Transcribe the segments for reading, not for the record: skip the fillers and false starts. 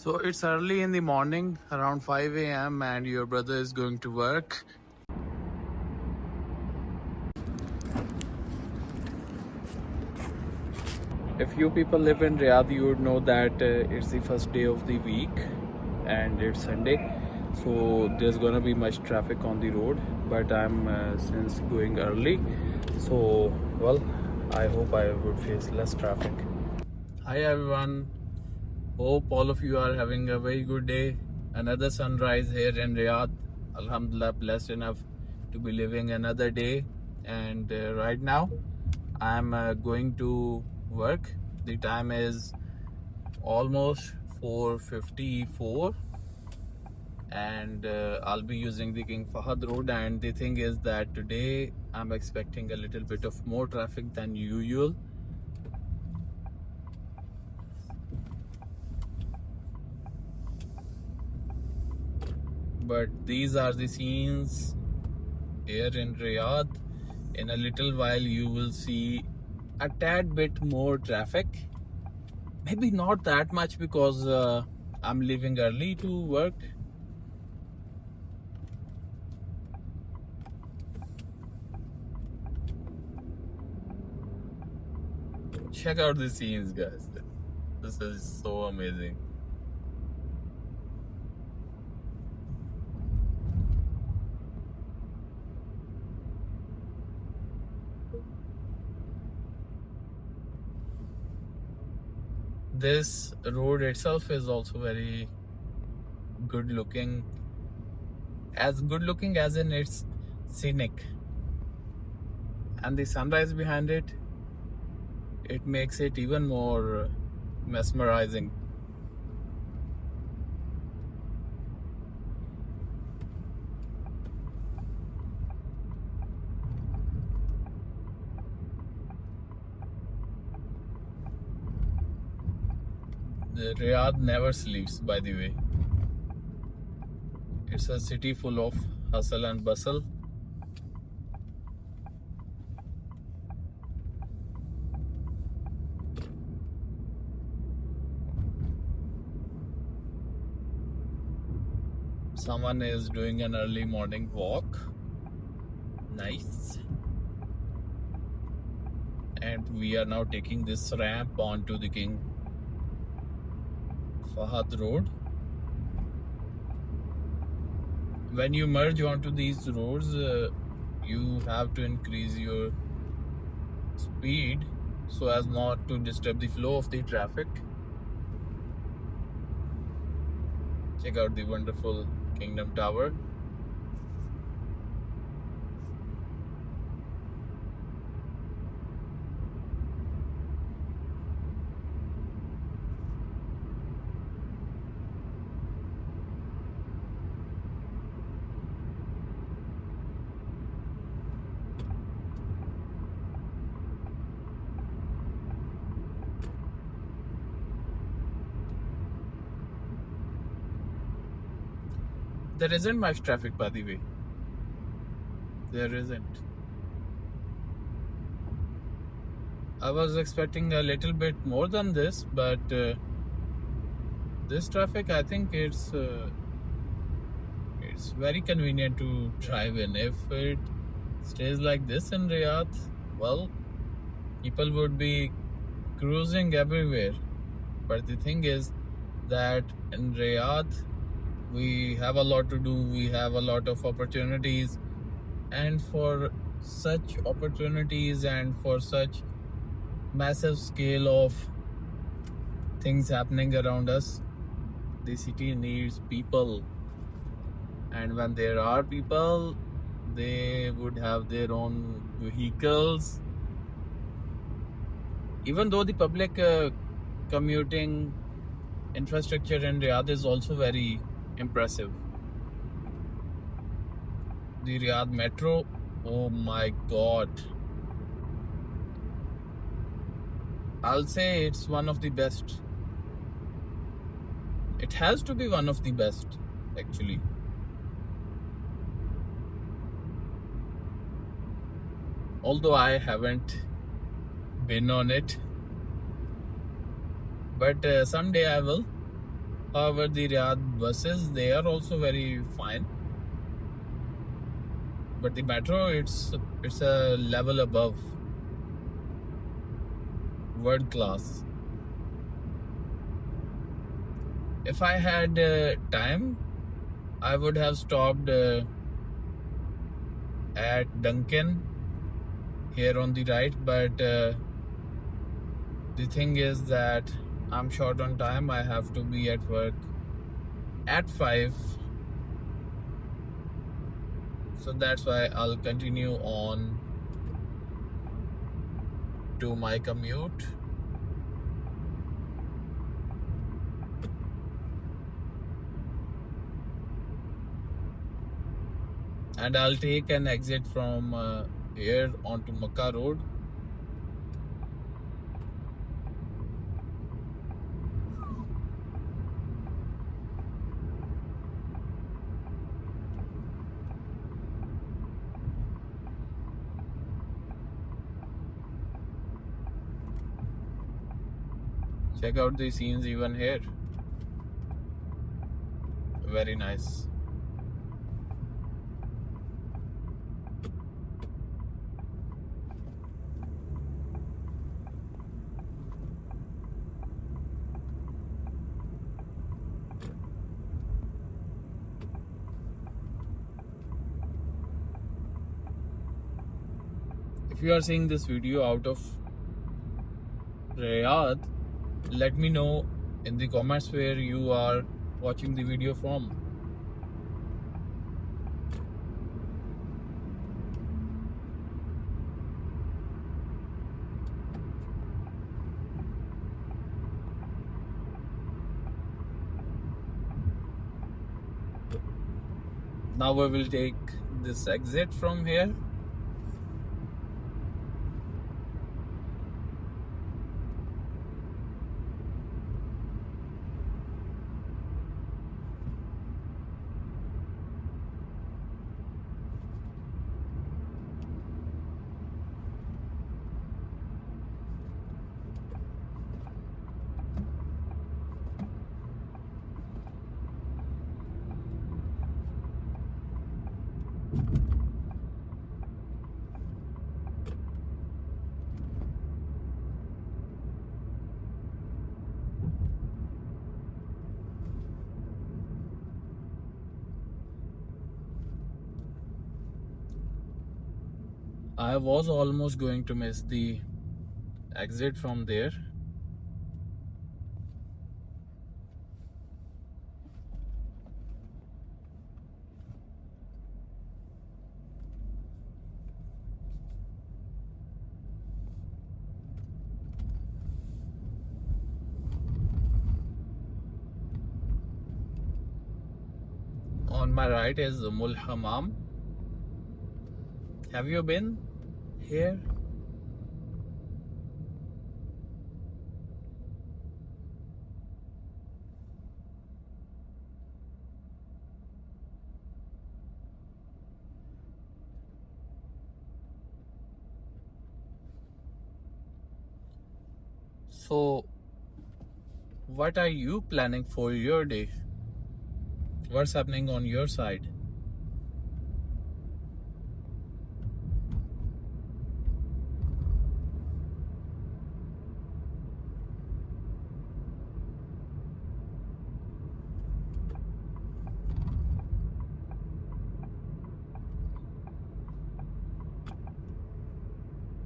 So it's early in the morning, around 5 a.m., and your brother is going to work. If you people live in Riyadh, you would know that it's the first day of the week and it's Sunday. So there's gonna be much traffic on the road, but I'm since going early. So, well, I hope I would face less traffic. Hi everyone. Hope all of you are having a very good day. Another sunrise here in Riyadh. Alhamdulillah, blessed enough to be living another day. And right now, I'm going to work. The time is almost 4:54, and I'll be using the King Fahad Road. And the thing is that today I'm expecting a little bit of more traffic than usual. But these are the scenes here in Riyadh. In a little while, you will see a tad bit more traffic. Maybe not that much because I'm leaving early to work. Check out the scenes, guys. This is so amazing. This road itself is also very good looking. As good looking as in it's scenic. And the sunrise behind it, it makes it even more mesmerizing. The Riyadh never sleeps, by the way. It's a city full of hustle and bustle. Someone is doing an early morning walk. Nice. And we are now taking this ramp onto the King Fahad Road. When you merge onto these roads, you have to increase your speed so as not to disturb the flow of the traffic. Check out the wonderful Kingdom Tower. There isn't much traffic, by the way. There isn't. I was expecting a little bit more than this, but this traffic, I think it's very convenient to drive in. If it stays like this in Riyadh, well, people would be cruising everywhere. But the thing is that in Riyadh, we have a lot to do, we have a lot of opportunities, and for such opportunities and for such massive scale of things happening around us, the city needs people. And when there are people, they would have their own vehicles. Even though the public commuting infrastructure in Riyadh is also very impressive. The Riyadh Metro, oh my god. I'll say it's one of the best. It has to be one of the best, actually. Although I haven't been on it, but someday I will. However, the Riyadh buses, they are also very fine, but the metro, it's a level above, world class. If I had time, I would have stopped at Duncan here on the right, but the thing is that I'm short on time. I have to be at work at 5, so that's why I'll continue on to my commute. And I'll take an exit from here onto Makkah Road. Check out the scenes even here. Very nice. If you are seeing this video out of Riyadh, let me know in the comments where you are watching the video from. Now we will take this exit from here. I was almost going to miss the exit from there. On my right is Mul Hammam. Have you been here? So, what are you planning for your day? What's happening on your side?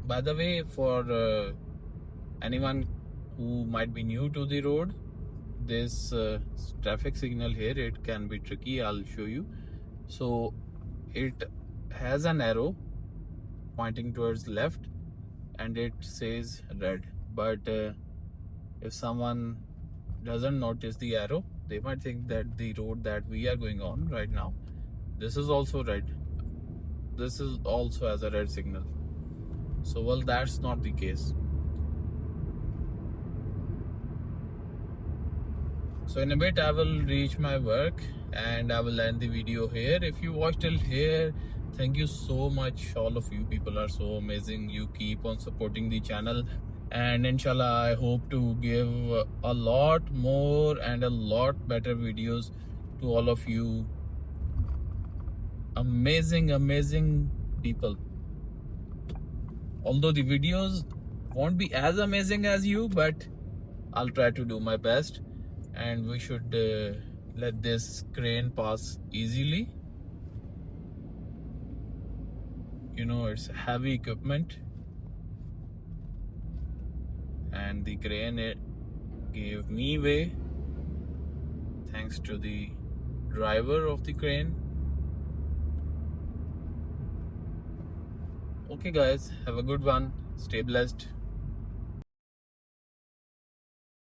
By the way, for anyone who might be new to the road, this traffic signal here, it can be tricky. I'll show you. So it has an arrow pointing towards left and it says red, but if someone doesn't notice the arrow, they might think that the road that we are going on right now, this is also red, this is also has a red signal. So well, that's not the case. So in a bit I will reach my work and I will end the video here. If you watched till here, thank you so much. All of you people are so amazing. You keep on supporting the channel and inshallah I hope to give a lot more and a lot better videos to all of you amazing people. Although the videos won't be as amazing as you, but I'll try to do my best, and we should let this crane pass easily. You know, it's heavy equipment, and the crane gave me way thanks to the driver of the crane. Okay guys, have a good one, stay blessed.